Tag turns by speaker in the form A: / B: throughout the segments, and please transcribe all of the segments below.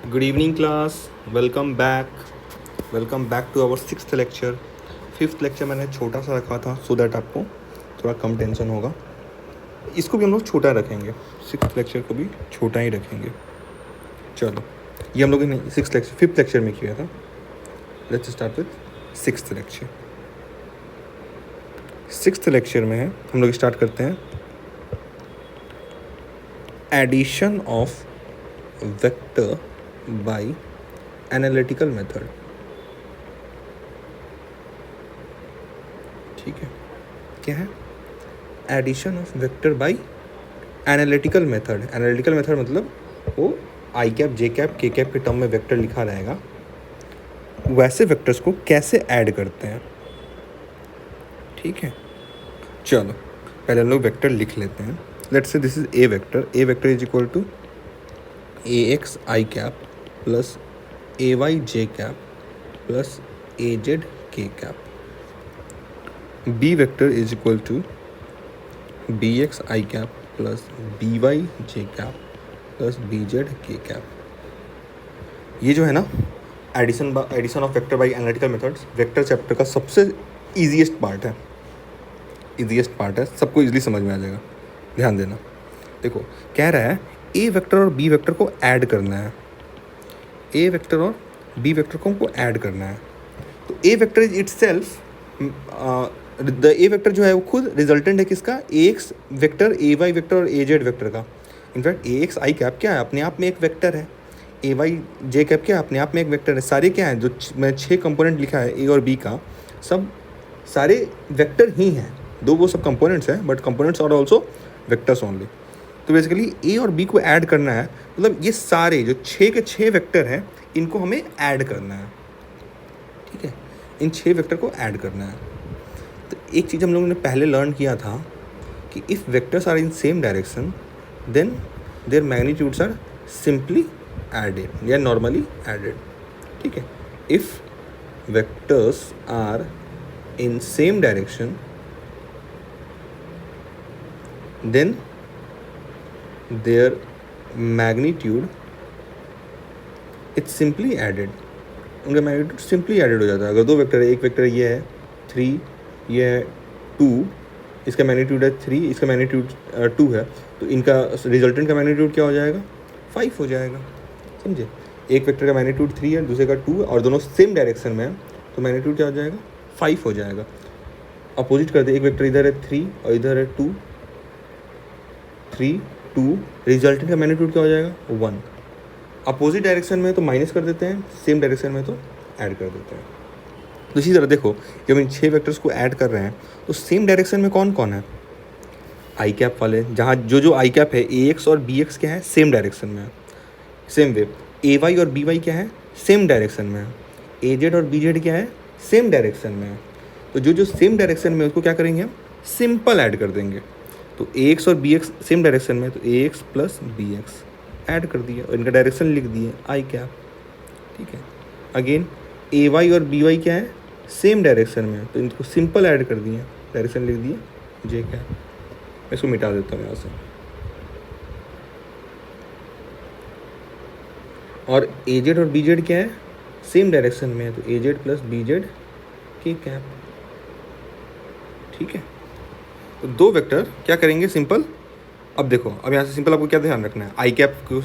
A: Good evening, class. Welcome back. Welcome back to our sixth lecture. Fifth lecture मैंने छोटा सा रखा था सो दैट आपको थोड़ा कम टेंशन होगा. इसको भी हम लोग छोटा रखेंगे. सिक्स्थ लेक्चर को भी छोटा ही रखेंगे. चलो, ये हम लोगों ने सिक्स लेक्चर फिफ्थ लेक्चर में किया था. Let's start with sixth lecture. Sixth lecture में हम लोग स्टार्ट करते हैं addition of vector by analytical method. ठीक है, क्या है? Addition of vector by analytical method. Analytical method मतलब वो I cap J cap K cap के टर्म में वेक्टर लिखा रहेगा. वैसे वेक्टर्स को कैसे ऐड करते हैं. ठीक है, चलो पहले हम लोग वेक्टर लिख लेते हैं. Let's say this is A vector. A vector is equal to A X I cap plus A Y J cap plus A Z K cap. B vector is equal to B X I cap plus B Y J cap plus B Z K cap. ये जो है ना addition of vector by analytical methods vector chapter का सबसे easiest part है. सबको easily समझ में आ जाएगा. ध्यान देना. देखो, कह रहा है ए वेक्टर और बी वेक्टर को ऐड करना है. ए वेक्टर और बी वेक्टर को हमको ऐड करना है. तो A vector is itself the A vector जो है वो खुद रिजल्टेंट है किसका? A X vector, A Y vector और ए जेड वेक्टर का. In fact A X I cap क्या है? अपने आप में एक वेक्टर है. ए वाई जे कैप क्या है? अपने आप में एक वेक्टर है. सारे क्या है? जो मैं 6 कंपोनेंट लिखा है ए और बी का, सब सारे वेक्टर ही हैं. दो वो सब कंपोनेंट्स हैं, but components are also vectors only. तो बेसिकली ए और बी को ऐड करना है. मतलब ये सारे जो 6 के 6 वेक्टर हैं, इनको हमें ऐड करना है. ठीक है, इन 6 वेक्टर को ऐड करना है. तो एक चीज़ हम लोगों ने पहले लर्न किया था कि if vectors are in same direction then their magnitudes are simply added या नॉर्मली एडेड. ठीक है, if vectors are in same direction then their magnitude it's simply added. उनका मैग्नीट्यूड सिंपली एडेड हो जाता है. अगर दो वेक्टर है, एक वेक्टर ये है 3, ये है 2, इसका मैग्नीट्यूड है 3, इसका मैग्नीट्यूड 2 है, तो इनका रिजल्टेंट का मैग्नीट्यूड क्या हो जाएगा? 5 हो जाएगा. समझे? एक वेक्टर का मैग्नीट्यूड 3 है, दूसरे का 2 है, और दोनों सेम डायरेक्शन में है, तो मैग्नीट्यूड क्या हो जाएगा? 5 हो जाएगा. अपोजिट कर दे, एक वेक्टर इधर है 3 और इधर है 2, 3 2, रिजल्टेंट का मैग्नीट्यूड क्या हो जाएगा? 1. अपोजिट डायरेक्शन में तो माइनस कर देते हैं, सेम डायरेक्शन में तो ऐड कर देते हैं. तो इसी तरह देखो, जब इन 6 वेक्टर्स को ऐड कर रहे हैं तो सेम डायरेक्शन में कौन कौन है? आई कैप वाले. जहाँ जो आई कैप है, ए एक्स और बी एक्स क्या है? सेम डायरेक्शन में है. सेम वे ए वाई और बी वाई क्या है? सेम डायरेक्शन में है. ए जेड और बी जेड क्या है? सेम डायरेक्शन में है. तो जो सेम डायरेक्शन में उसको क्या करेंगे हम? सिंपल ऐड कर देंगे. तो ए एक्स और बी एक्स सेम डायरेक्शन में, तो A X plus B X add कर दिया और इनका डायरेक्शन लिख दिए आई कैप. ठीक है, अगेन ए वाई और बी वाई क्या है? सेम डायरेक्शन में, तो इनको सिंपल ऐड कर दिए, डायरेक्शन लिख दिए जे कैप. इसको मिटा देता हूँ यहाँ से. और ए जेड और बी जेड क्या है? सेम डायरेक्शन में है, तो ए Z plus B Z K cap. ठीक है, तो दो वेक्टर क्या करेंगे? सिंपल. अब देखो, अब यहाँ से सिंपल आपको क्या ध्यान रखना है? आई कैप को,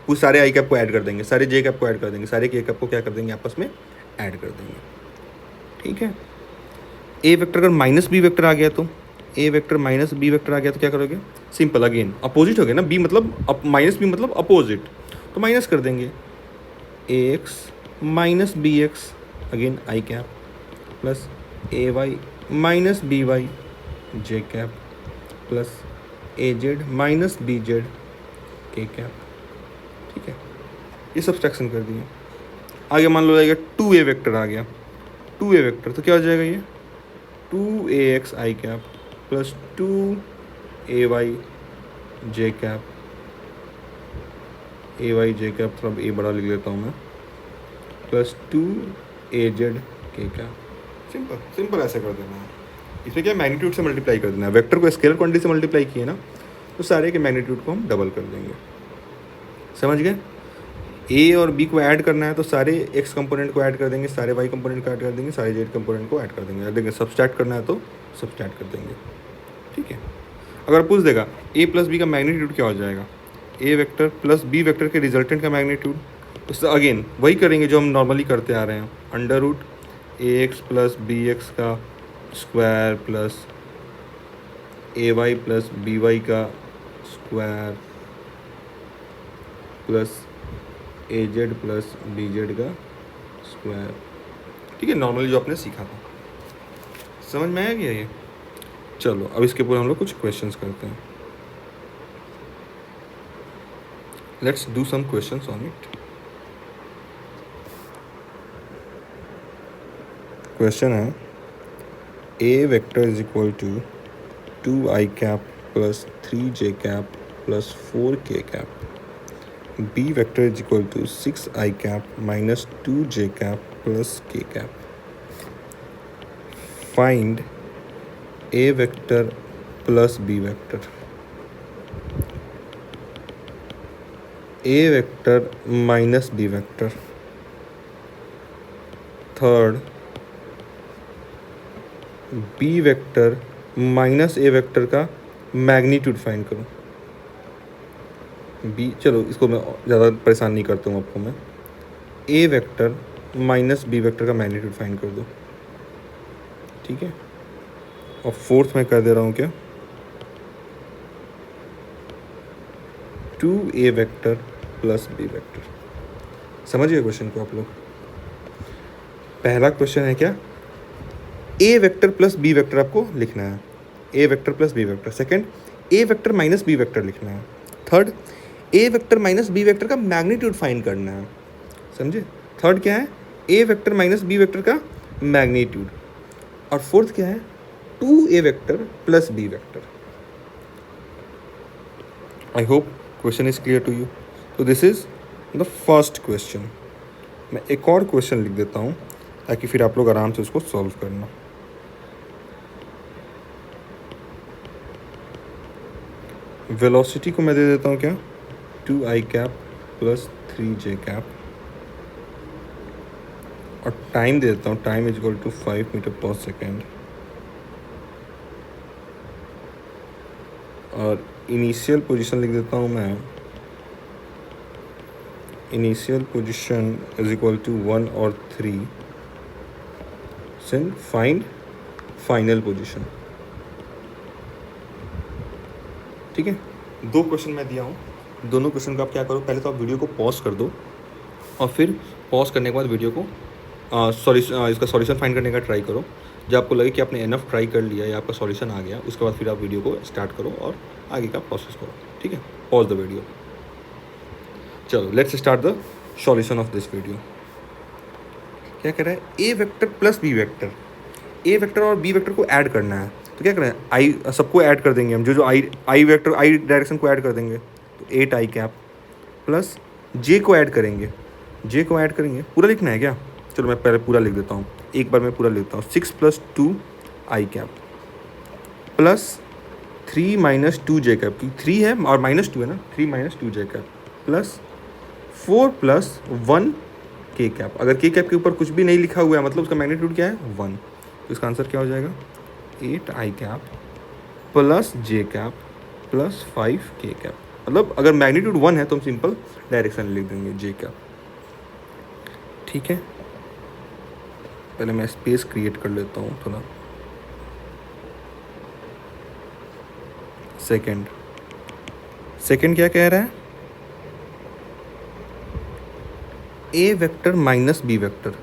A: कुछ सारे आई कैप को ऐड कर देंगे, सारे जे कैप को ऐड कर देंगे, सारे के कैप को क्या कर देंगे? आपस में ऐड कर देंगे. ठीक है, ए वेक्टर अगर माइनस बी वेक्टर आ गया, तो A vector minus B vector आ गया तो क्या करोगे? सिंपल, अगेन अपोजिट हो गया ना. बी मतलब माइनस बी मतलब अपोजिट, तो माइनस कर देंगे. A X minus B X, again I cap, plus A Y minus B Y J cap, plus A Z minus B Z K cap. ठीक है, ये सब्सट्रैक्शन कर दिए. आगे मान लो जाएगा 2a वेक्टर आ गया. 2a वेक्टर तो क्या हो जाएगा? ये 2ax आई कैप प्लस 2ay जे कैप, ए वाई जे कैप, थोड़ा ए बड़ा लिख लेता हूँ मैं, प्लस 2az के कैप. सिंपल ऐसे कर देना है. इसमें क्या मैग्नीट्यूड से मल्टीप्लाई कर देना है. वेक्टर को स्केलर क्वांटिटी से मल्टीप्लाई किए ना, तो सारे के मैग्नीट्यूड को हम डबल कर देंगे. समझ गए? ए और बी को ऐड करना है तो सारे एक्स कंपोनेंट को ऐड कर देंगे, सारे वाई कंपोनेंट को ऐड कर देंगे, सारे जेड कंपोनेंट को ऐड कर देंगे। देखेंगे सब्सट्रैक्ट करना है तो सब्सट्रैक्ट कर देंगे। ठीक है, अगर पूछ देगा ए प्लस बी का मैग्नीट्यूड क्या हो जाएगा, ए वेक्टर प्लस बी वेक्टर के रिजल्टेंट का मैग्नीट्यूड, तो अगेन वही करेंगे जो हम नॉर्मली करते आ रहे हैं, अंडर रूट ए एक्स प्लस बी एक्स का square plus A Y plus B Y का square plus A Z plus B Z का स्क्वायर। ठीक है, नॉर्मली जो आपने सीखा था, समझ में आया क्या ये? चलो अब इसके ऊपर हम लोग कुछ क्वेश्चंस करते हैं। Let's do some questions on it. Question है A vector is equal to 2i cap plus 3j cap plus 4k cap, B vector is equal to 6i cap minus 2j cap plus k cap. Find A vector plus B vector, A vector minus B vector. Third, B vector minus A vector का magnitude find करो। B, चलो इसको मैं ज़्यादा परेशान नहीं करता हूँ आपको मैं, ए वेक्टर माइनस बी वेक्टर का मैग्नीट्यूड फाइंड कर दो। ठीक है, और फोर्थ में कर दे रहा हूँ क्या, 2a vector plus B vector. समझ गए क्वेश्चन को आप लोग? पहला क्वेश्चन है क्या, A vector plus B vector आपको लिखना है, A vector plus B vector. Second, A vector minus B vector लिखना है। Third, A vector minus B vector का मैग्नीट्यूड फाइंड करना है। समझे? थर्ड क्या है, A vector minus B vector का मैग्नीट्यूड। और फोर्थ क्या है, 2a vector plus B vector. I hope question is clear to you. तो this is the first question. मैं एक और क्वेश्चन लिख देता हूँ ताकि फिर आप लोग आराम से उसको सॉल्व करना। वेलोसिटी को मैं दे देता हूँ क्या, 2i cap plus 3j cap, और टाइम दे देता हूँ, time is equal to 5 metre per second, और इनिशियल पोजीशन लिख देता हूँ मैं, initial position is equal to 1 और 3, सेंड फाइंड फाइनल पोजीशन। ठीक है, दो क्वेश्चन मैं दिया हूँ, दोनों क्वेश्चन का आप क्या करो, पहले तो आप वीडियो को पॉज कर दो और फिर पॉज करने के बाद वीडियो को इसका सॉल्यूशन फाइंड करने का ट्राई करो। जब आपको लगे कि आपने इनफ ट्राई कर लिया या आपका सॉल्यूशन आ गया, उसके बाद फिर आप वीडियो को स्टार्ट करो और आगे का प्रोसेस करो। ठीक है, पॉज द वीडियो। चलो let's start the solution of this video. क्या कह रहा है, A vector plus B vector, A vector और बी वेक्टर को ऐड करना है। तो क्या करें, आई सबको ऐड कर देंगे हम, जो आई वेक्टर आई डायरेक्शन को ऐड कर देंगे, तो 8i कैप प्लस जे को ऐड करेंगे, जे को ऐड करेंगे। पूरा लिखना है क्या? चलो मैं पहले पूरा लिख देता हूँ, एक बार मैं पूरा लिख देता हूँ। 6 + 2i cap plus 3 - 2j cap, की 3 है और -2 है ना, 3 - 2j cap plus 4 + 1k cap. अगर k कैप के ऊपर कुछ भी नहीं लिखा हुआ है मतलब उसका मैग्नीट्यूड क्या है, 1। तो इसका आंसर क्या हो जाएगा, 8i cap plus j cap plus 5k cap. मतलब अगर मैग्नीट्यूड 1 है तो हम सिंपल डायरेक्शन लिख देंगे j कैप। ठीक है, पहले मैं स्पेस क्रिएट कर लेता हूँ थोड़ा। सेकंड क्या कह रहा है, A vector minus B vector,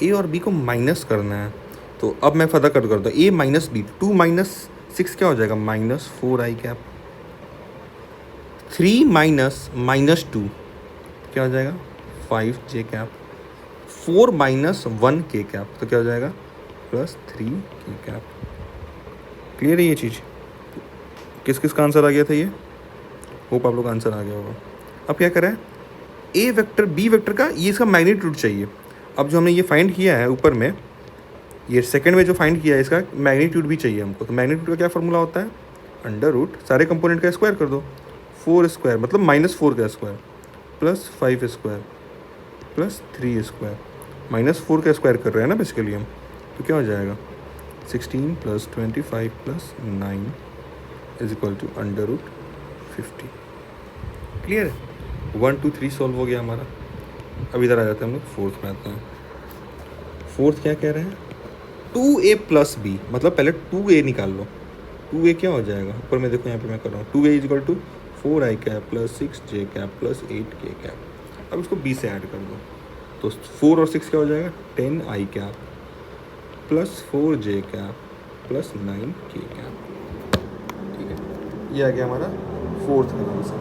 A: ए और बी को माइनस करना है। तो अब मैं फर्दर करता हूँ, ए माइनस बी, 2 - 6 क्या हो जाएगा, -4i कैप, 3 - -2 क्या हो जाएगा, 5j कैप, 4 - 1k कैप, तो क्या हो जाएगा, +3k कैप। क्लियर है ये चीज़? किस किस का आंसर आ गया था ये? होप आप लोग का आंसर आ गया होगा। अब क्या करें, ए वेक्टर बी वेक्टर का ये इसका मैग्नीट्यूड चाहिए। अब जो हमने ये फाइंड किया है ऊपर में, ये सेकंड में जो फाइंड किया है इसका मैग्नीट्यूड भी चाहिए हमको। तो मैग्नीट्यूड का क्या फॉर्मूला होता है, अंडर रूट सारे कंपोनेंट का स्क्वायर कर दो, 4 स्क्वायर मतलब -4 का square plus 5 square plus 3 square, -4 का स्क्वायर कर रहे हैं ना बेसिकली हम, तो क्या हो जाएगा 16 + 25 + 9 = √50। क्लियर है? 1 2 3 सॉल्व हो गया हमारा। अब इधर आ जाते हैं हम लोग फोर्थ में आते हैं। फोर्थ क्या कह रहे हैं, 2a + b, मतलब पहले 2a निकाल लो। 2a क्या हो जाएगा, ऊपर में देखो यहाँ पे मैं कर रहा हूँ, 2a = 4i cap + 6j cap + 8k cap. अब इसको b से ऐड कर दो, तो 4 और 6 क्या हो जाएगा 10i cap + 4j cap + 9k cap. ठीक है, ये आ गया हमारा फोर्थ का आंसर।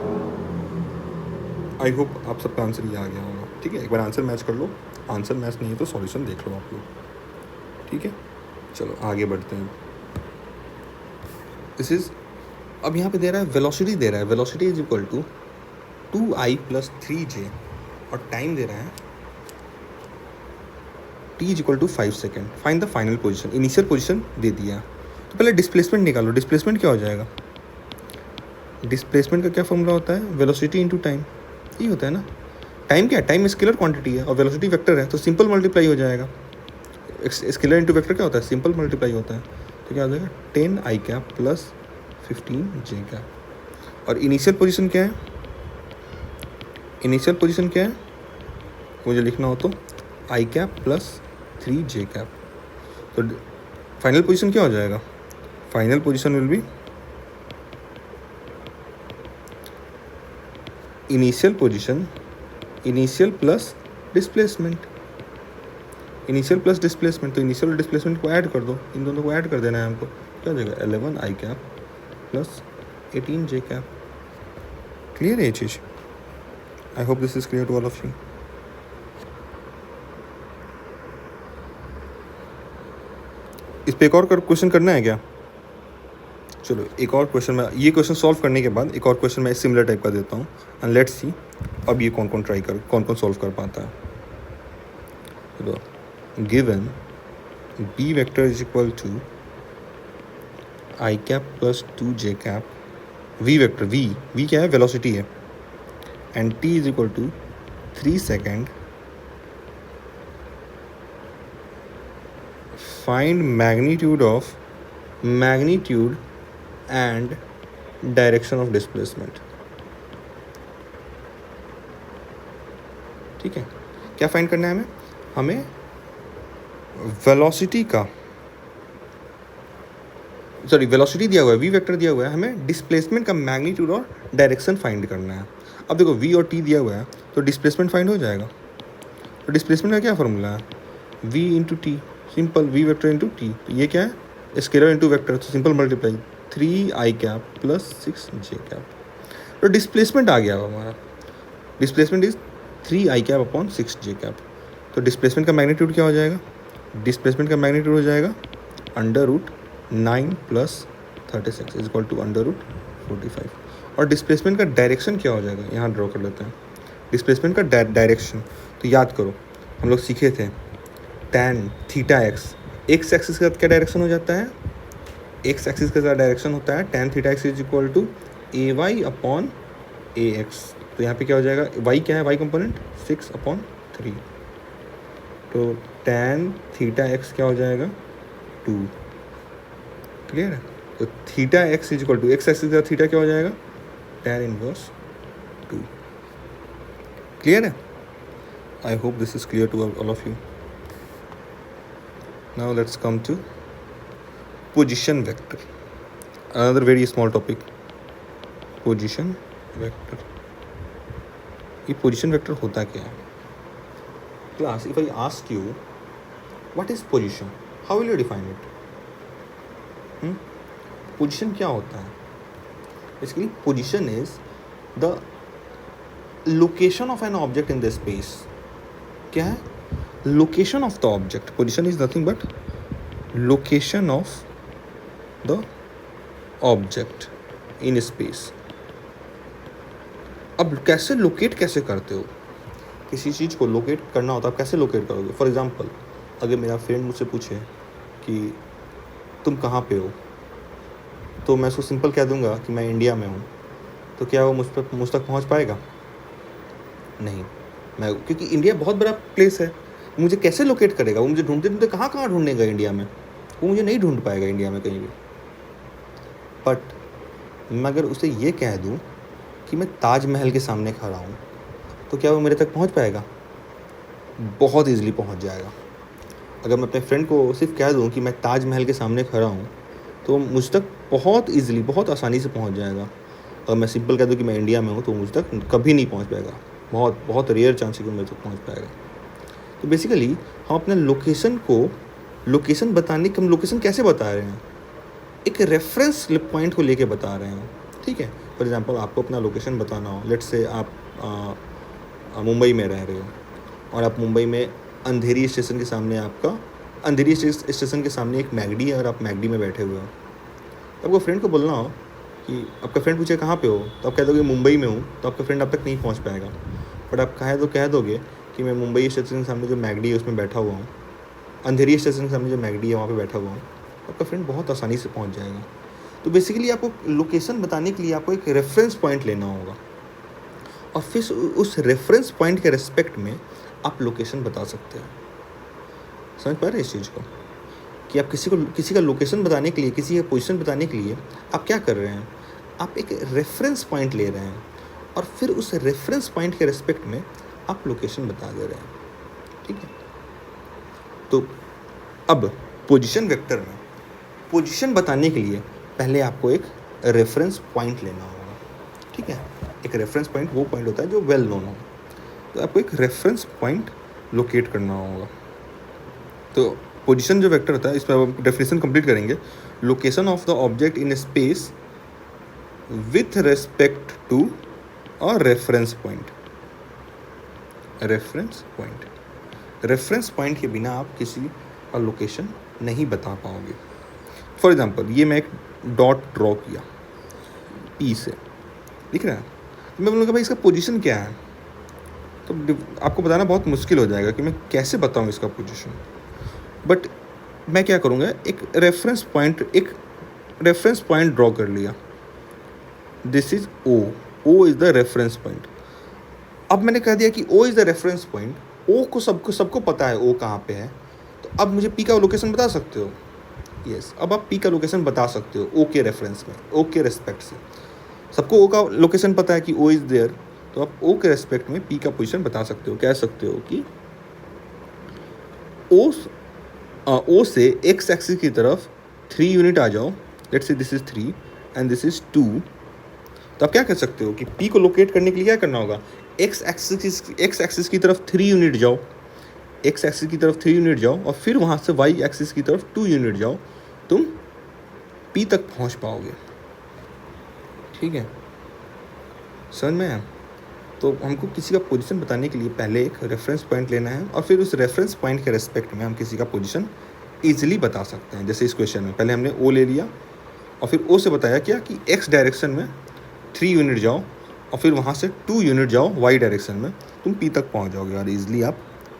A: आई होप आप सबका आंसर ये आ गया होगा। ठीक है, एक बार आंसर मैच कर लो, आंसर मैच नहीं है तो सॉल्यूशन देख लो आप लोग। ठीक है, चलो आगे बढ़ते हैं। दिस इज, अब यहाँ पे दे रहा है वेलोसिटी, दे रहा है वेलोसिटी = 2i + 3j, और टाइम दे रहा है t = 5 second. Find the final position, initial position दे दिया। तो पहले डिस्प्लेसमेंट निकालो। डिस्प्लेसमेंट क्या हो जाएगा, डिस्प्लेसमेंट का क्या फॉर्मूला होता है, वेलोसिटी इंटू टाइम, ये होता है ना। टाइम क्या है, टाइम स्केलर क्वांटिटी है और वेलोसिटी वेक्टर है, तो सिंपल मल्टीप्लाई हो जाएगा। स्केलर इंटू वेक्टर क्या होता है, सिंपल मल्टीप्लाई होता है। तो क्या हो जाएगा 10i कैप + 15j कैप। और इनिशियल पोजीशन क्या है, इनिशियल पोजीशन क्या है मुझे लिखना हो तो i कैप + 3j कैप। तो फाइनल पोजीशन क्या हो जाएगा, final position will be initial position, initial plus displacement, initial plus displacement. तो इनिशियल और डिस्प्लेसमेंट को ऐड कर दो, इन दोनों को ऐड कर देना है हमको। क्या हो जाएगा 11i cap + 18j cap. Clear है ये चीज़? I hope this is clear to all of you. इस पे एक और क्वेश्चन करना है क्या? चलो एक और क्वेश्चन मैं, ये क्वेश्चन सॉल्व करने के बाद एक और क्वेश्चन मैं सिमिलर टाइप का देता हूँ, एंड लेट्स सी अब ये कौन कौन सॉल्व कर पाता है। चलो, given b vector = i cap + 2j cap, v vector, v क्या है, वेलोसिटी है, and t = 3 second. Find magnitude and direction of displacement. ठीक है, क्या फाइंड करना है हमें वेलोसिटी का, सॉरी वेलोसिटी दिया हुआ है, v वेक्टर दिया हुआ है, हमें डिस्प्लेसमेंट का मैग्नीट्यूड और डायरेक्शन फाइंड करना है। अब देखो v और t दिया हुआ है तो डिस्प्लेसमेंट फाइंड हो जाएगा। तो डिस्प्लेसमेंट का क्या फॉर्मूला है, v × t, simple v vector × t। तो ये क्या है, स्केलर इंटू वेक्टर, तो simple multiply 3i cap + 6j cap. तो डिस्प्लेसमेंट आ गया हमारा, displacement is 3i cap / 6j cap. तो डिस्प्लेसमेंट का मैग्नीट्यूड क्या हो जाएगा, डिस्प्लेसमेंट का मैग्नीट्यूड हो जाएगा √9 + 36 = √45। और डिस्प्लेसमेंट का डायरेक्शन क्या हो जाएगा, यहाँ ड्रॉ कर लेते हैं डिस्प्लेसमेंट का डायरेक्शन। तो याद करो हम लोग सीखे थे tan θx, एक्स एक्सिस का क्या डायरेक्शन हो जाता है, एक्स एक्सिस का डायरेक्शन होता है tan θx = ay / ax। तो यहाँ पे क्या हो जाएगा, y क्या है, y कंपोनेंट 6/3। तो tan θx क्या हो जाएगा 2। क्लियर है? तो θx = एक्स एक्सिस का थीटा क्या हो जाएगा tan 1/2। क्लियर है? I hope this is clear to all of you. Now let's come to position vector, another very small topic, position vector। ये position vector होता क्या है? Class, if I ask you what is position, how will you define it? Position क्या होता है? Basically position is the location of an object in the space। क्या है? Location of the object। Position is nothing but location of the object in space। अब कैसे locate कैसे करते हो, किसी चीज़ को लोकेट करना होता है, आप कैसे लोकेट करोगे। फॉर एग्जांपल अगर मेरा फ्रेंड मुझसे पूछे कि तुम कहाँ पे हो, तो मैं उसको सिंपल कह दूंगा कि मैं इंडिया में हूँ। तो क्या वो मुझ तक पहुँच पाएगा? नहीं। मैं, क्योंकि इंडिया बहुत बड़ा प्लेस है, मुझे कैसे लोकेट करेगा वो? मुझे ढूंढते ढूंढते कहाँ कहाँ ढूंढेगा इंडिया में? वो मुझे नहीं ढूंढ पाएगा इंडिया में कहीं भी। बट मैं अगर उसे ये कह दूँ कि मैं ताजमहल के सामने खड़ा हूँ, तो क्या वो मेरे तक पहुँच पाएगा? बहुत ईजिली पहुँच जाएगा। अगर मैं अपने फ्रेंड को सिर्फ कह दूँ कि मैं ताजमहल के सामने खड़ा हूँ, तो मुझ तक बहुत ईजिली, बहुत आसानी से पहुँच जाएगा। अगर मैं सिंपल कह दूँ कि मैं इंडिया में हूँ, तो मुझ तक कभी नहीं पहुँच पाएगा। बहुत बहुत रेयर चांस है कि मेरे तक पहुँच पाएगा। तो बेसिकली हम अपने लोकेशन को, लोकेशन बताने की, हम लोकेशन कैसे बता रहे हैं? एक रेफरेंस पॉइंट को लेके बता रहे हैं, ठीक है। फॉर एग्जांपल आपको अपना लोकेशन बताना हो, लेट्स से आप मुंबई में रह रहे हो और आप मुंबई में अंधेरी स्टेशन के सामने, आपका अंधेरी स्टेशन के सामने एक मैगडी है और आप मैगडी में बैठे हुए हो। तो आपको फ्रेंड को बोलना हो कि, आपका फ्रेंड पूछे कहाँ पे हो, तो आप कह दोगे मुंबई में हूँ, तो आपका फ्रेंड अब तक नहीं पहुँच पाएगा। बट आप कह दोगे कि मैं मुंबई स्टेशन के सामने जो मैगडी है उसमें बैठा हुआ हूँ, अंधेरी स्टेशन के सामने जो मैगडी है वहाँ पे बैठा हुआ हूँ, आपका फ्रेंड बहुत आसानी से पहुँच जाएगा। तो बेसिकली आपको लोकेशन बताने के लिए आपको एक रेफरेंस पॉइंट लेना होगा, और फिर उस रेफरेंस पॉइंट के रेस्पेक्ट में आप लोकेशन बता सकते हैं। समझ पा रहे हैं इस चीज़ को, कि आप किसी का लोकेशन बताने के लिए, किसी का पोजीशन बताने के लिए आप क्या कर रहे हैं? आप एक रेफरेंस पॉइंट ले रहे हैं और फिर उस रेफरेंस पॉइंट के रेस्पेक्ट में आप लोकेशन बता दे रहे हैं, ठीक है। तो अब पोजीशन वेक्टर में पोजीशन बताने के लिए पहले आपको एक रेफरेंस पॉइंट लेना होगा, ठीक है। एक रेफरेंस पॉइंट वो पॉइंट होता है जो वेल नोन हो, तो आपको एक रेफरेंस पॉइंट लोकेट करना होगा। तो पोजीशन जो वेक्टर होता है, इसमें अब डेफिनेशन कंप्लीट करेंगे। Location of the object in space with respect to a reference point. Reference point के बिना आप किसी का लोकेशन नहीं बता पाओगे। फॉर एग्जांपल, ये मैं एक डॉट ड्रॉ किया पी से, दिख रहा है, तो मैं बोलूँगा भाई इसका पोजीशन क्या है, तो आपको बताना बहुत मुश्किल हो जाएगा कि मैं कैसे बताऊँ इसका पोजीशन। बट मैं क्या करूँगा, एक रेफरेंस पॉइंट ड्रॉ कर लिया। This is O is the reference point. अब मैंने कह दिया कि O is the reference point, O को सबको पता है ओ कहाँ पे है, तो अब मुझे पी का लोकेशन बता सकते हो? यस, अब आप पी का लोकेशन बता सकते हो ओ के रेफरेंस में, ओ के रेस्पेक्ट से। सबको ओ का लोकेशन पता है कि ओ इज़ देयर, तो आप ओ के रेस्पेक्ट में पी का पोजीशन बता सकते हो। कह सकते हो कि ओ से एक्स एक्सिस की तरफ 3 यूनिट आ जाओ। Let's say this is 3 and this is 2। तो आप क्या कर सकते हो कि पी को लोकेट करने के लिए क्या करना होगा, एक्स एक्सिस की तरफ 3 यूनिट जाओ, एक्स एक्सिस की तरफ 3 यूनिट जाओ और फिर वहाँ से वाई एक्सिस की तरफ 2 यूनिट जाओ, तुम पी तक पहुँच पाओगे, ठीक है। समझ में आया? तो हमको किसी का पोजीशन बताने के लिए पहले एक रेफरेंस पॉइंट लेना है और फिर उस रेफरेंस पॉइंट के रेस्पेक्ट में हम किसी का पोजीशन ईजिली बता सकते हैं। जैसे इस क्वेश्चन में पहले हमने ओ ले लिया और फिर ओ से बताया क्या कि एक्स डायरेक्शन में 3 यूनिट जाओ और फिर वहाँ से 2 यूनिट जाओ वाई डायरेक्शन में, तुम पी तक पहुँच जाओगे और ईजिली आप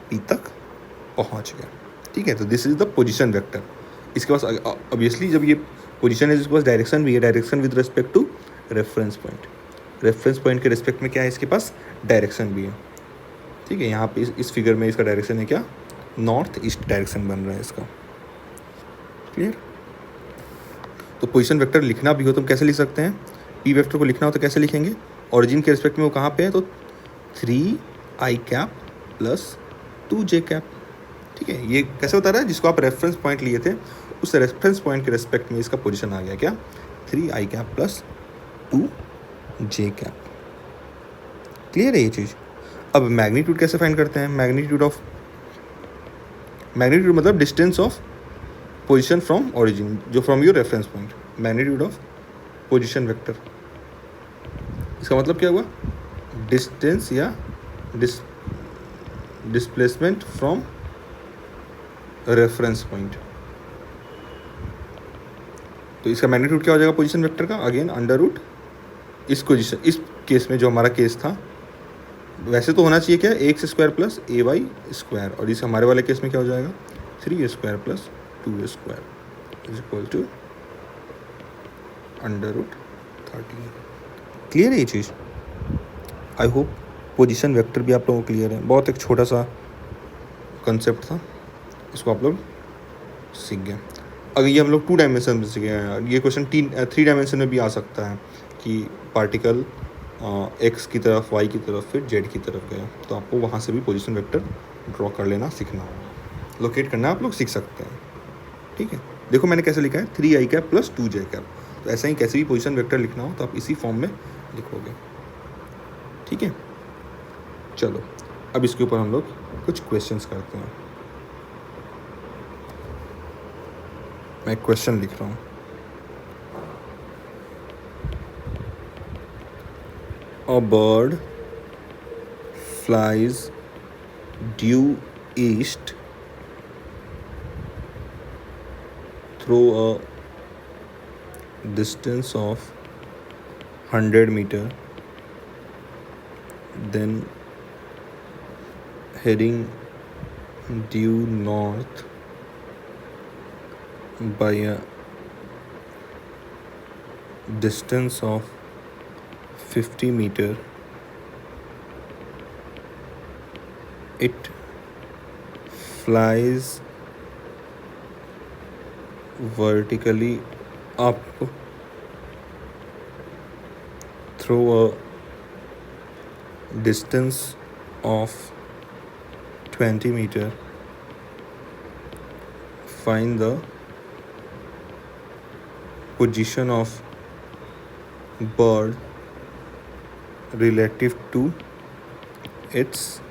A: पी तक पहुँच गए, ठीक है। तो this is the position vector. इसके पास ऑब्वियसली जब ये पोजीशन है, इसके पास डायरेक्शन भी है, direction with respect to reference point. Reference point के रिस्पेक्ट में क्या है, इसके पास डायरेक्शन भी है, ठीक है। यहाँ पे इस फिगर में इसका डायरेक्शन है क्या, नॉर्थ ईस्ट डायरेक्शन बन रहा है इसका, क्लियर। तो पोजीशन वेक्टर लिखना भी हो तो हम कैसे लिख सकते हैं, पी वेक्टर को लिखना हो तो कैसे लिखेंगे, ओरिजिन के रिस्पेक्ट में वो कहाँ पे है, तो 3i प्लस 2j, ठीक है। ये कैसे बता रहा है, जिसको आप रेफरेंस पॉइंट लिए थे उस रेफरेंस पॉइंट के रिस्पेक्ट में इसका पोजीशन आ गया क्या, 3i प्लस 2j। क्लियर है ये चीज़। अब मैग्नीट्यूड कैसे फाइंड करते हैं, मैग्नीट्यूड मतलब distance of position from origin, जो from your reference point, magnitude of position vector. इसका मतलब क्या हुआ, डिस्टेंस या डिस्प्लेसमेंट फ्रॉम रेफरेंस पॉइंट। तो इसका मैग्नीट्यूड क्या हो जाएगा पोजीशन वेक्टर का, अगेन अंडर रूट इस केस में जो हमारा केस था, वैसे तो होना चाहिए क्या, x square plus A Y square, और इस हमारे वाले केस में क्या हो जाएगा 3 square plus 2 square is equal to under root 13। Clear है ये चीज़? आई होप पोजीशन वेक्टर भी आप लोगों को क्लियर है। बहुत एक छोटा सा कंसेप्ट था, इसको आप लोग सीख गए। अगर ये हम लोग 2 डायमेंशन में सीखे हैं, ये क्वेश्चन 3 डायमेंशन में भी आ सकता है कि पार्टिकल एक्स की तरफ, वाई की तरफ, फिर जेड की तरफ गया, तो आपको वहाँ से भी पोजीशन वेक्टर ड्रॉ कर लेना सीखना होगा। लोकेट करना आप लोग सीख सकते हैं, ठीक है। देखो मैंने कैसे लिखा है, 3i cap plus 2j cap, तो ऐसा ही कैसे भी पोजीशन वेक्टर लिखना हो तो आप इसी फॉर्म में लिखोगे, ठीक है। चलो अब इसके ऊपर हम लोग कुछ क्वेश्चंस करते हैं। मैं एक क्वेश्चन लिख रहा हूँ। A bird flies due east through a distance of 100 meter, then heading due north by a distance of 50 meter. It flies vertically up through a distance of 20 meter. Find the position of bird relative to its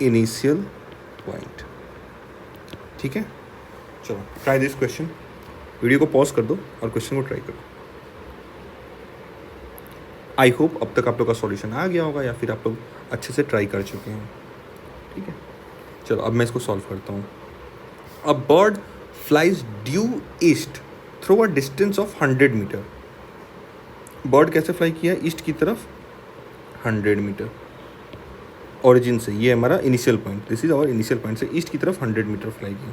A: initial point, ठीक है। चलो try this question, video को pause कर दो और question को try करो। I hope अब तक आप लोग का सॉल्यूशन आ गया होगा या फिर आप लोग अच्छे से ट्राई कर चुके हैं, ठीक है। चलो अब मैं इसको सॉल्व करता हूँ। A bird flies due east through a distance of 100 metre. Bird कैसे फ्लाई किया है, ईस्ट की तरफ 100 मीटर ओरिजिन से, ये हमारा initial point, this is our initial point, से ईस्ट की तरफ 100 मीटर फ्लाई किया।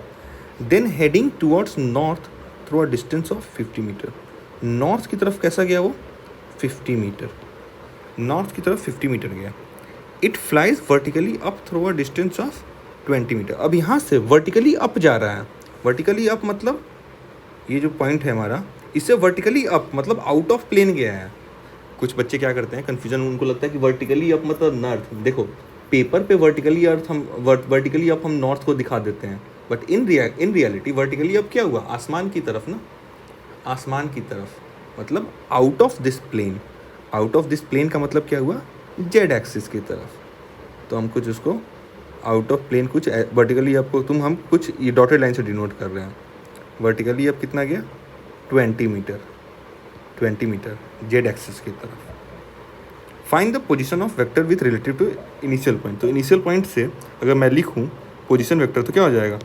A: Then heading towards north through a distance of 50 metre. North की तरफ कैसा गया वो, 50 मीटर, नॉर्थ की तरफ 50 मीटर गया। It flies vertically up through a distance of 20 metre. अब यहाँ से वर्टिकली अप जा रहा है, वर्टिकली अप मतलब ये जो पॉइंट है हमारा, इससे वर्टिकली अप मतलब आउट ऑफ प्लेन गया है। कुछ बच्चे क्या करते हैं, कन्फ्यूजन, उनको लगता है कि वर्टिकली अप मतलब नॉर्थ। देखो पेपर पे वर्टिकली अर्थ हम वर्टिकली अप हम नॉर्थ को दिखा देते हैं, but in reality vertically up क्या हुआ, आसमान की तरफ ना, आसमान की तरफ, मतलब out of this plane. Out of this plane का मतलब क्या हुआ, जेड एक्सिस की तरफ। तो हम कुछ उसको आउट ऑफ प्लेन कुछ वर्टिकली अप को हम कुछ ये डॉटेड लाइन से डिनोट कर रहे हैं। वर्टिकली अप कितना गया, 20 मीटर, 20 मीटर जेड एक्सिस की तरफ। Find the position of vector with relative to initial point. तो इनिशियल पॉइंट से अगर मैं लिखूँ पोजीशन वेक्टर तो क्या हो जाएगा,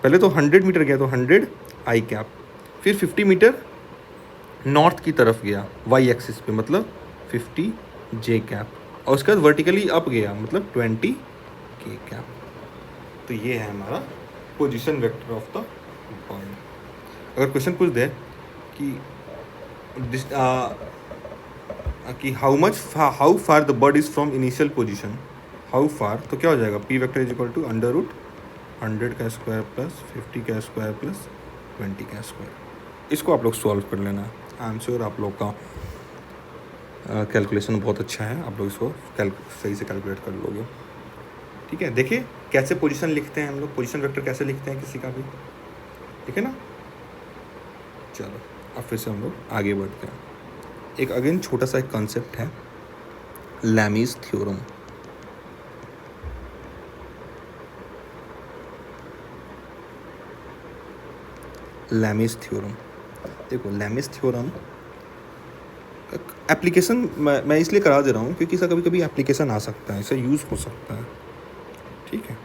A: पहले तो 100 मीटर गया तो 100 आई कैप, फिर 50 मीटर नॉर्थ की तरफ गया वाई एक्सिस पे मतलब 50 जे कैप, और उसके बाद वर्टिकली अप गया मतलब 20 के कैप। तो ये है हमारा position vector of the point. अगर क्वेश्चन पूछ दे कि how far the bird is from initial position, how far, तो क्या हो जाएगा, P vector is equal to under root 100 का स्क्वायर प्लस 50 का स्क्वायर प्लस 20 का स्क्वायर। इसको आप लोग सॉल्व कर लेना। आई एम श्योर आप लोग का कैलकुलेशन बहुत अच्छा है, आप लोग इसको सही से कैलकुलेट कर लोगे, ठीक है। देखिए कैसे पोजीशन लिखते हैं हम लोग, पोजीशन वेक्टर कैसे लिखते हैं किसी का भी, ठीक है ना। चलो अब फिर से हम लोग आगे बढ़ते हैं। एक अगेन छोटा सा एक कॉन्सेप्ट है, लैमीज थ्योरम। लैमीज थ्योरम, देखो लैमीज थ्योरम एप्लीकेशन मैं इसलिए करा दे रहा हूँ क्योंकि इसका कभी कभी एप्लीकेशन आ सकता है, इसका यूज़ हो सकता है, ठीक है।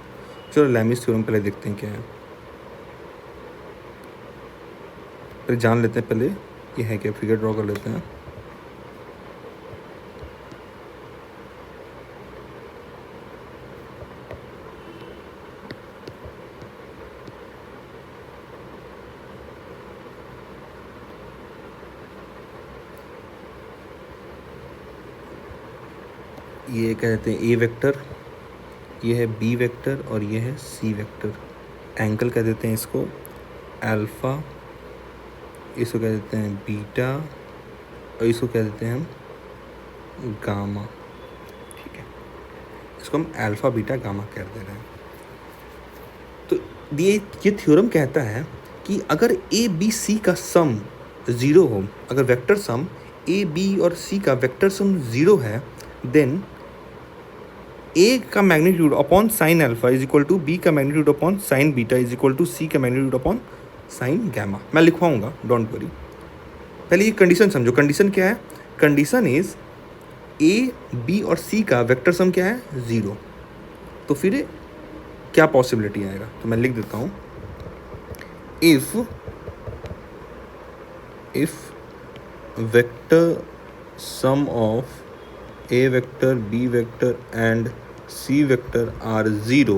A: चलो लैमीज थ्योरम पहले देखते हैं क्या है, पहले जान लेते हैं, पहले ये है क्या, फिगर ड्रॉ कर लेते हैं। ये कहते हैं ए वेक्टर, ये है बी वेक्टर और ये है सी वेक्टर। एंगल कह देते हैं इसको अल्फ़ा, इसको कह देते हैं बीटा और इसको कह देते हैं हम गामा। ठीक है, इसको हम अल्फ़ा बीटा गामा कह दे रहे हैं। तो ये थ्योरम कहता है कि अगर ए बी सी का सम 0 हो, अगर वेक्टर सम ए बी और सी का वेक्टर सम 0 है, देन ए का magnitude upon sine alpha is equal to B का magnitude upon sine beta is equal to C का मैग्नीट्यूड अपॉन साइन गैमा। मैं लिखवाऊंगा, डोंट वरी। पहले ये कंडीशन समझो। कंडीशन क्या है? कंडीशन इज ए बी और सी का वेक्टर सम क्या है? 0। तो फिर क्या पॉसिबिलिटी आएगा? तो मैं लिख देता हूँ, if vector sum of a vector, b vector and c vector are zero,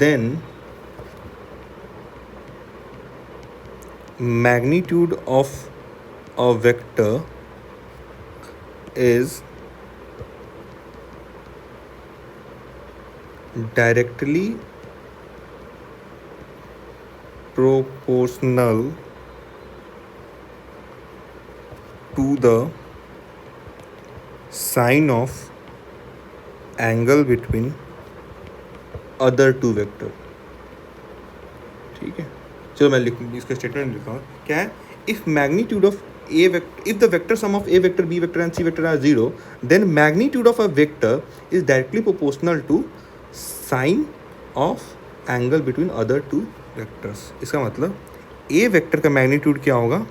A: then magnitude of a vector is directly proportional to the sine of angle between other two vector। ठीक है, चलो मैं इसका स्टेटमेंट लिखता हूँ। क्या है? If magnitude of A vector, if the vector sum of A vector, B vector and C vector are 0, then magnitude of a vector is directly proportional to sine of angle between other two vectors. इसका मतलब ए vector का magnitude क्या होगा?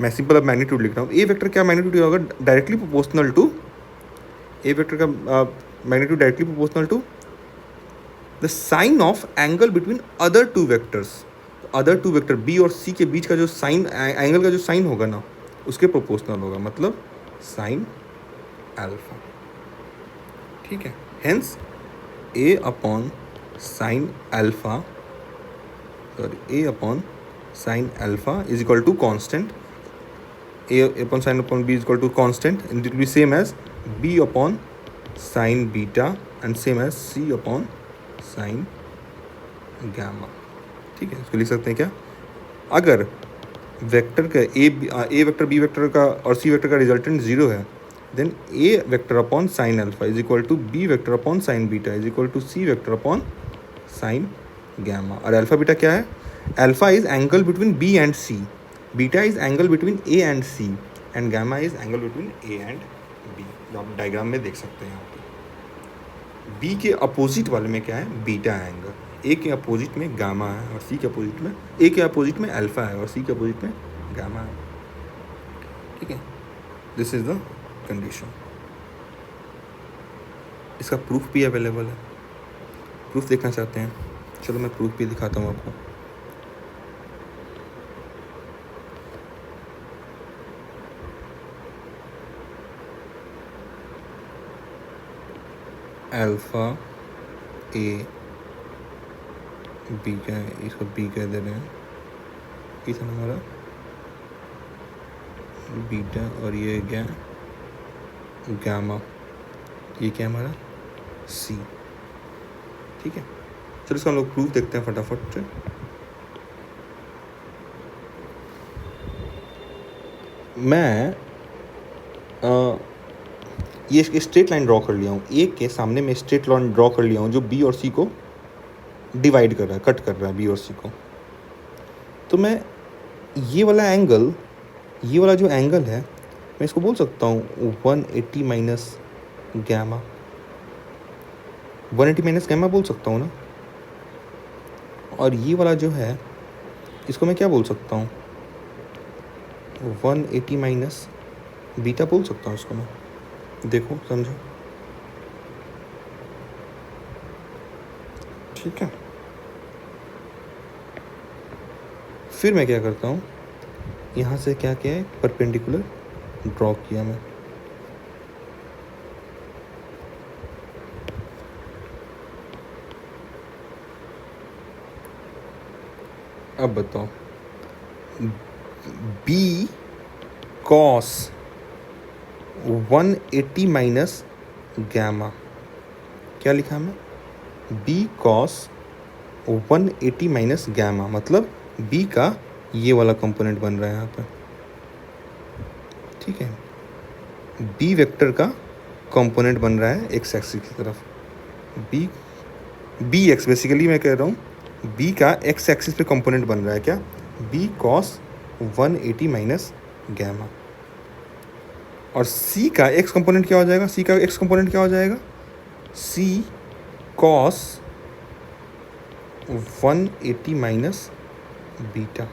A: मैं simple अब magnitude लिख रहा हूँ। ए वेक्टर क्या मैग्नीट्यूड होगा? Directly proportional to, A vector का magnitude directly proportional to the sine of angle between other two vectors. Other two vector B और सी के बीच का जो साइन, एंगल का जो साइन होगा ना, उसके प्रोपोर्शनल होगा, मतलब साइन अल्फा। ठीक है, hence A upon sine alpha, sorry, A upon sine alpha is equal to constant, a upon sin upon b is equal to constant, and it will be same as b upon sin beta and same as c upon sin gamma। ठीक है, इसको लिख सकते हैं क्या? अगर vector का ए vector B vector का और सी वेक्टर का रिजल्टेंट 0 है, then A vector upon sine alpha is equal to B vector upon sine beta is equal to C vector upon sine gamma. और अल्फा बीटा क्या है? Alpha is angle between B and C, beta is angle between A and C, and gamma is angle between A and B, जो आप diagram में देख सकते हैं यहाँ पे। बी के अपोजिट वाले में क्या है? Beta angle. ए के अपोजिट में गामा है और सी के अपोजिट में, ए के अपोजिट में अल्फा है और सी के अपोजिट में गामा है। ठीक है, दिस इज द कंडीशन। इसका प्रूफ भी अवेलेबल है। प्रूफ देखना चाहते हैं? चलो मैं प्रूफ भी दिखाता हूँ आपको। अल्फ़ा ए बी का, इसको बी कह दे रहे हैं, इस हमारा बीटा, और ये क्या? गामा। ये क्या हमारा? सी। ठीक है, चलो इसका हम लोग प्रूफ देखते हैं फटाफट से। मैं ये स्ट्रेट लाइन ड्रॉ कर लिया हूँ, ए के सामने में स्ट्रेट लाइन ड्रॉ कर लिया हूँ जो बी और सी को डिवाइड कर रहा है, कट कर रहा है बी और सी को। तो मैं ये वाला एंगल, ये वाला जो एंगल है, मैं इसको बोल सकता हूँ 180 माइनस गैमा, 180 माइनस गैमा बोल सकता हूँ ना। और ये वाला जो है, इसको मैं क्या बोल सकता हूँ? 180 माइनस बीटा बोल सकता हूँ इसको मैं। देखो, समझो। ठीक है, फिर मैं क्या करता हूँ, यहाँ से क्या किया है? परपेंडिकुलर ड्रॉ किया मैं। अब बताओ, B कॉस 180 माइनस गैमा, क्या लिखा हमने, बी कॉस 180 माइनस गैमा, मतलब बी का ये वाला कंपोनेंट बन रहा है यहाँ पे, ठीक है, बी वेक्टर का कंपोनेंट बन रहा है एक्स एक्सिस की तरफ, बी एक्स बेसिकली मैं कह रहा हूँ बी का एक्स एक्सिस पे कंपोनेंट बन रहा है, क्या, बी कॉस 180 माइनस गैमा। और सी का एक्स कंपोनेंट क्या हो जाएगा, सी का एक्स कंपोनेंट क्या हो जाएगा, सी कॉस 180 माइनस बीटा।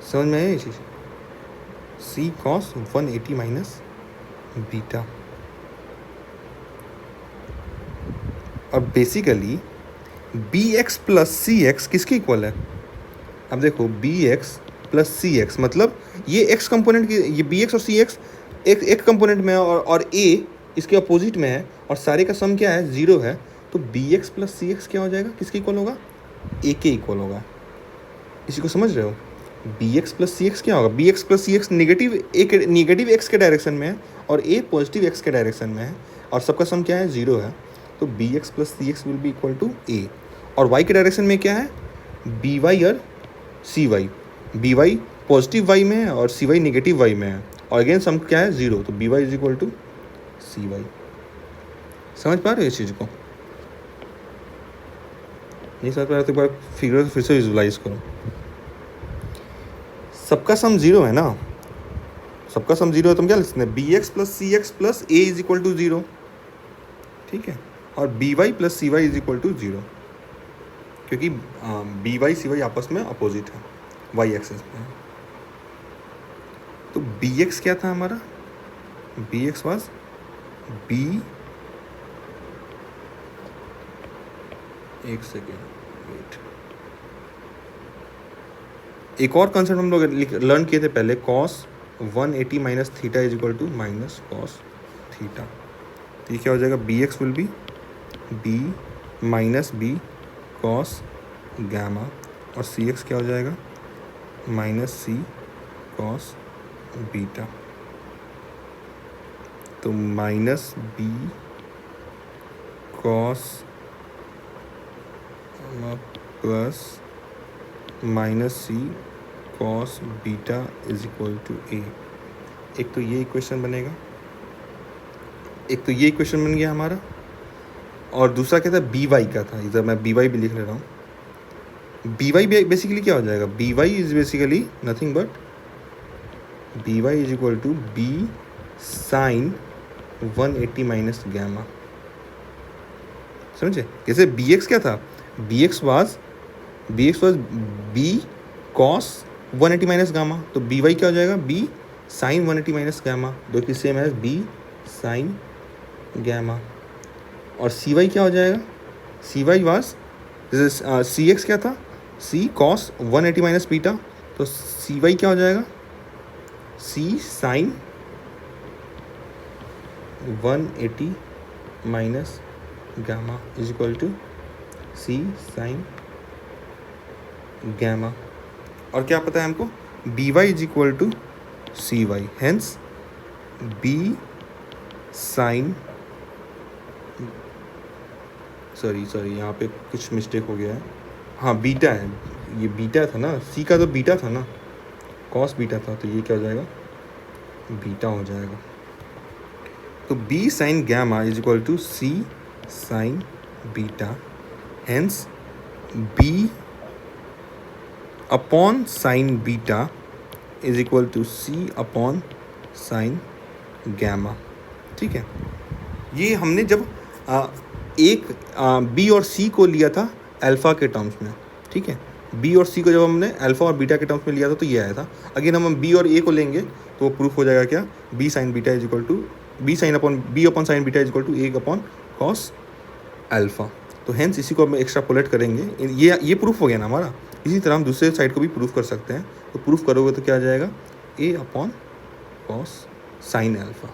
A: समझ में आया ये चीज़, सी कॉस 180 माइनस बीटा। और बेसिकली बी एक्स प्लस सी एक्स किसके इक्वल है, अब देखो बी एक्स प्लस सी एक्स मतलब ये एक्स कंपोनेंट की, ये बी एक्स और सी एक्स एक कंपोनेंट में है और ए इसके अपोजिट में है, और सारे का सम क्या है, 0 है, तो बी एक्स प्लस सी एक्स क्या हो जाएगा, किसके इक्वल होगा, ए के इक्वल होगा। इसी को समझ रहे हो, बी एक्स प्लस सी एक्स क्या होगा, बी एक्स प्लस सी एक्स निगेटिव एक्स के डायरेक्शन में है और ए पॉजिटिव एक्स के डायरेक्शन में है, और सबका सम क्या है, 0 है, तो B x plus C X will be equal to A. और वाई के डायरेक्शन में क्या है, बी वाई और C Y, B Y positive Y में है और सी वाई निगेटिव वाई में है, और अगेन सम क्या है, 0, तो B Y is equal to C Y. समझ पा रहे हो इस चीज़ को, नहीं समझ पा रहे तो एक बार फिगर फिर से विजुलाइज करो। सबका सम 0 है ना, सबका सम 0 है, तुम क्या लिख सकते हैं, b x plus C x plus a is equal to 0, ठीक है, और b y plus c y is equal to 0, क्योंकि बी वाई सी वाई आपस में अपोजिट है, वाई एक्सेस पे है। तो बी एक्स क्या था हमारा, बी एक्स वाज बी, एक सेकेंड वेट, एक और कंसेप्ट हम लोग लर्न किए थे पहले, cos 180 minus theta is equal to minus cos theta. तो ये क्या हो जाएगा, B X will be B minus B cos gamma, और सी एक्स क्या हो जाएगा, माइनस सी कॉस बीटा। तो minus B cos plus minus C cos beta is equal to A. एक तो ये इक्वेशन बनेगा, एक तो ये इक्वेशन बन गया हमारा, और दूसरा क्या था, बी वाई का था, इधर मैं बी वाई भी लिख ले रहा हूँ। बी वाई बेसिकली क्या हो जाएगा, b Y is basically nothing but b Y is equal to b sine 180 minus gamma. समझे, जैसे बी एक्स क्या था, b x was b cos 180 minus gamma, तो बी वाई क्या हो जाएगा, बी साइन 180 माइनस गैमा, जो कि सेम है बी साइन गैमा। और सी वाई क्या हो जाएगा, सी वाई वाज, जैसे सी एक्स क्या था, सी कॉस 180 माइनस बीटा, तो सी वाई क्या हो जाएगा, C sine 180 minus gamma is equal to C sine gamma. और क्या पता है हमको, B Y is equal to C Y, hence B sine, sorry यहाँ पे कुछ मिस्टेक हो गया है, हाँ बीटा है, ये बीटा था ना, सी का तो बीटा था ना, कॉस बीटा था, तो ये क्या हो जाएगा, बीटा हो जाएगा। तो b sine gamma is equal to C sine beta, hence b upon sine beta is equal to c upon sine gamma. ठीक है, ये हमने जब एक बी और सी को लिया था अल्फ़ा के टर्म्स में, ठीक है, बी और सी को जब हमने अल्फ़ा और बीटा के टर्म्स में लिया था तो ये आया था। अगेन हम बी और ए को लेंगे तो प्रूफ हो जाएगा क्या, b sine beta is equal to b upon sine beta is equal to a upon cos alpha. तो हेंस इसी को हम एक्स्ट्रापोलेट करेंगे, ये प्रूफ हो गया ना हमारा। इसी तरह हम दूसरे साइड को भी प्रूफ कर सकते हैं, तो प्रूफ करोगे तो क्या आ जाएगा, ए अपॉन कॉस साइन अल्फ़ा,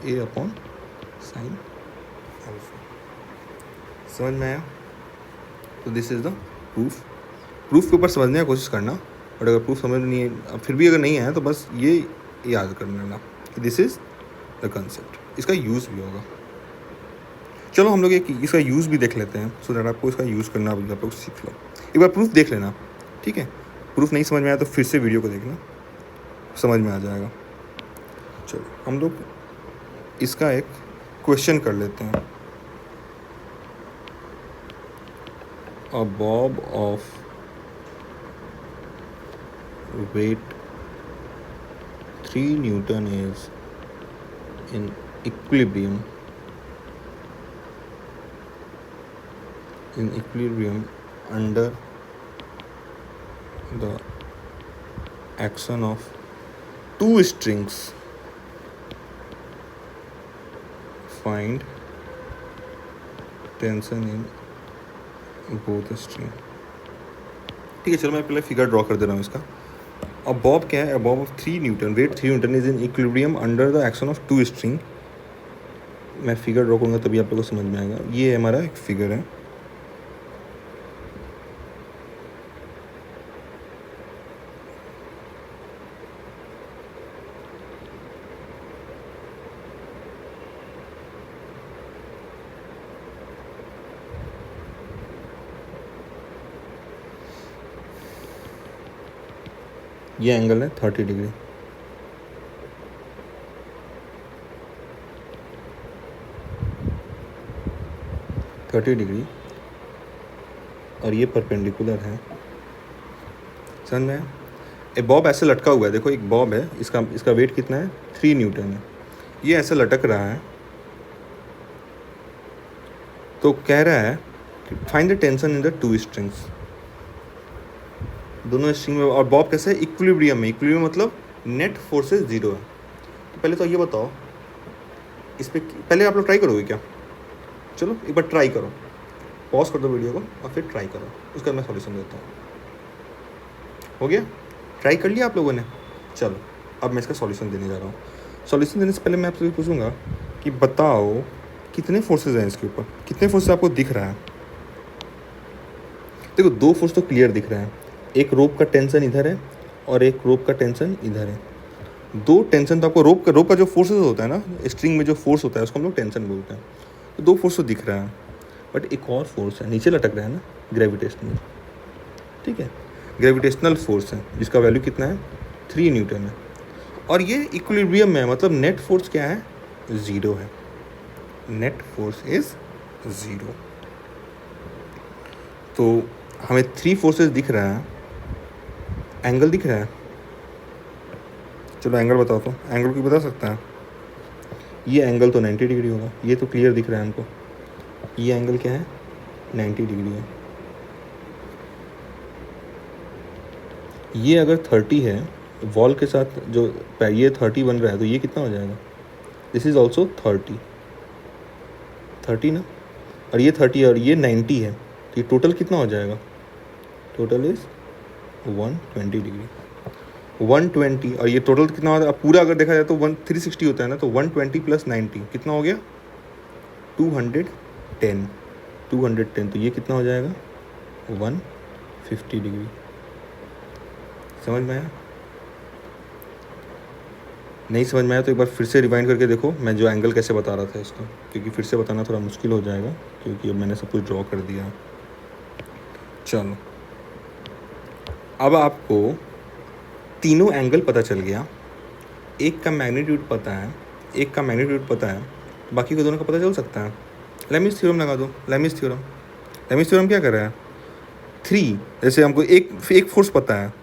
A: ए अपॉन साइन अल्फ़ा। समझ में आया? तो this is the proof. Proof के ऊपर समझने की कोशिश करना, बट अगर प्रूफ समझ में नहीं है, फिर भी अगर नहीं है तो बस ये याद कर लेना कि दिस इज़ द कंसेप्ट, इसका यूज़ भी होगा। चलो हम लोग एक इसका यूज़ भी देख लेते हैं, सो दैट आपको इसका यूज़ करना भी आप लोग सीख लो। एक बार प्रूफ देख लेना, ठीक है। प्रूफ नहीं समझ में आया तो फिर से वीडियो को देखना, समझ में आ जाएगा। चलो हम लोग इसका एक क्वेश्चन कर लेते हैं। अ Bob of weight 3 Newton is in equilibrium under the action of 2 strings. Find tension in both string. ठीक है, चलो मैं पहले फिगर ड्रॉ कर दे रहा हूँ इसका। अब बॉब क्या है? Bob of 3 newton, weight 3 newton is in equilibrium under the action of 2 string. मैं फिगर ड्रॉ करूँगा तभी आप लोगों को समझ में आएगा। ये हमारा एक फिगर है, ये एंगल है 30 डिग्री। और ये परपेंडिकुलर है, समझ में? एक बॉब ऐसे लटका हुआ है, देखो एक बॉब है, इसका वेट कितना है? 3 न्यूटन है। ये ऐसे लटक रहा है, तो कह रहा है find the tension in the 2 strings, दोनों स्ट्रिंग में। और बॉब कैसे है? इक्विलिब्रियम में। इक्विलिब्रियम मतलब नेट फोर्सेस 0 है। तो पहले तो ये बताओ, इस पर पहले आप लोग ट्राई करोगे क्या? चलो एक बार ट्राई करो, पॉज कर दो वीडियो को और फिर ट्राई करो, उसका मैं सॉल्यूशन देता हूँ। हो गया? ट्राई कर लिया आप लोगों ने? चलो अब मैं इसका सॉल्यूशन देने जा रहा हूँ। सॉल्यूशन देने से पहले मैं आपसे पूछूंगा कि बताओ कितने फोर्सेज हैं इसके ऊपर, कितने फोर्सेज आपको दिख रहा है? देखो 2 फोर्स तो क्लियर दिख रहा है, एक रोप का टेंशन इधर है और एक रोप का टेंशन इधर है। 2 टेंशन तो आपको रोप का जो फोर्सेज होता है ना, स्ट्रिंग में जो फोर्स होता है उसको हम लोग टेंशन बोलते हैं। तो 2 फोर्स तो दिख रहा है, बट एक और फोर्स है नीचे लटक रहा है ना, ग्रेविटेशनल, ठीक है। ग्रेविटेशनल फोर्स है जिसका वैल्यू कितना है? 3 न्यूटन है। और ये इक्विलिब्रियम में है, मतलब नेट फोर्स क्या है? 0 है। Net force is 0। तो हमें 3 फोर्सेस दिख रहा है, एंगल दिख रहा है। चलो एंगल बताओ, तो एंगल कोई बता सकता है? ये एंगल तो 90 डिग्री होगा, ये तो क्लियर दिख रहा है हमको। ये एंगल क्या है? 90 डिग्री है। ये अगर 30 है, वॉल के साथ जो ये 30 बन रहा है, तो ये कितना हो जाएगा? दिस इज़ ऑल्सो 30 ना, और ये 30 और ये 90 है, तो ये टोटल कितना हो जाएगा? Total is 120 degree. 120 और ये टोटल कितना होता है? अब पूरा अगर देखा जाए तो 360 होता है ना, तो 120 + 90 कितना हो गया? 210। तो ये कितना हो जाएगा? 150 डिग्री। समझ में आया? नहीं समझ में आया तो एक बार फिर से रिवाइंड करके देखो मैं जो एंगल कैसे बता रहा था इसको, क्योंकि फिर से बताना थोड़ा मुश्किल हो जाएगा क्योंकि अब मैंने सब कुछ ड्रॉ कर दिया। चलो अब आपको तीनों एंगल पता चल गया, एक का मैग्नीट्यूड पता है, बाकी के दोनों का पता चल सकता है। लेमिस थ्योरम लगा दो। लेमिस थ्योरम क्या कर रहा है? 3, जैसे हमको एक फोर्स पता है,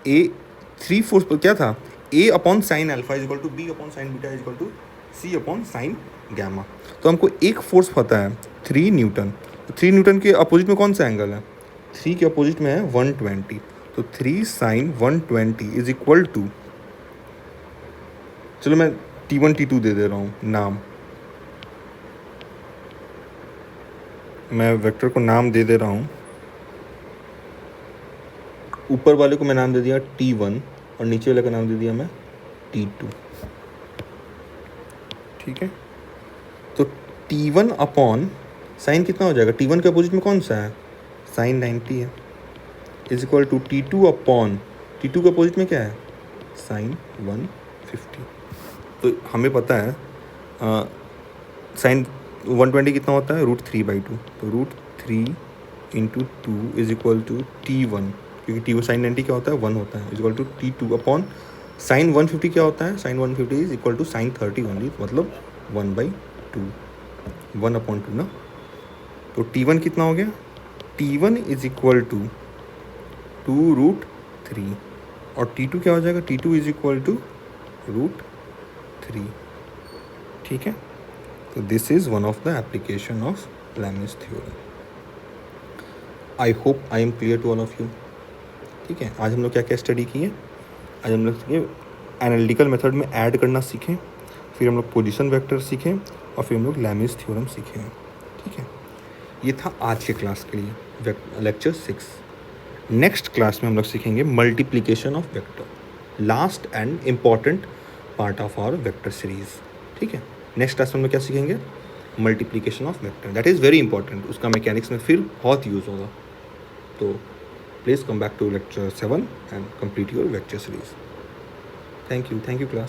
A: ए 3 फोर्स पर क्या था? A/sin alpha = B/sin beta = C/sin gamma. तो हमको एक फोर्स पता है 3 न्यूटन। 3 न्यूटन के अपोजिट में कौन सा एंगल है? 3 के अपोजिट में है 120। तो 3 sin 120 = चलो मैं T1 T2 दे दे रहा हूँ नाम, मैं वेक्टर को नाम दे रहा हूँ। ऊपर वाले को मैं नाम दे दिया T1 और नीचे वाले का नाम दे दिया मैं T2, ठीक है। तो T1/sin कितना हो जाएगा? T1 के अपोजिट में कौन सा है? sin 90 है, = T2/sin T2 का अपोजिट में क्या है, साइन 150। तो हमें पता है साइन 120 कितना होता है, √3/2। तो √3 into 2 is equal to T1, क्योंकि T1 साइन 90 क्या होता है, 1 होता है, is equal to T2 upon sine 150 क्या होता है, sine 150 is equal to sine 30 only, मतलब 1/2, 1/2 ना। तो T1 कितना हो गया, T1 इज इक्वल टू 2√3 और T2 क्या हो जाएगा, T2 इज इक्वल टू √3। ठीक है, तो this is one of the application of Lami's theorem. I hope I am clear to all of you. ठीक है, आज हम लोग क्या क्या स्टडी किए, आज हम लोग एनालिटिकल मेथड में ऐड करना सीखें, फिर हम लोग पोजीशन वेक्टर सीखें और फिर हम लोग लैमिस थ्योरम सीखें। ठीक है, ये था आज के क्लास के लिए लेक्चर 6। नेक्स्ट क्लास में हम लोग सीखेंगे multiplication of vector, last and important part of our vector series. ठीक है, नेक्स्ट क्लास में हम लोग क्या सीखेंगे, multiplication of vector, that is very important, उसका मैकेनिक्स में फिर बहुत यूज़ होगा। तो please come back to lecture 7 and complete your lecture series. Thank you class.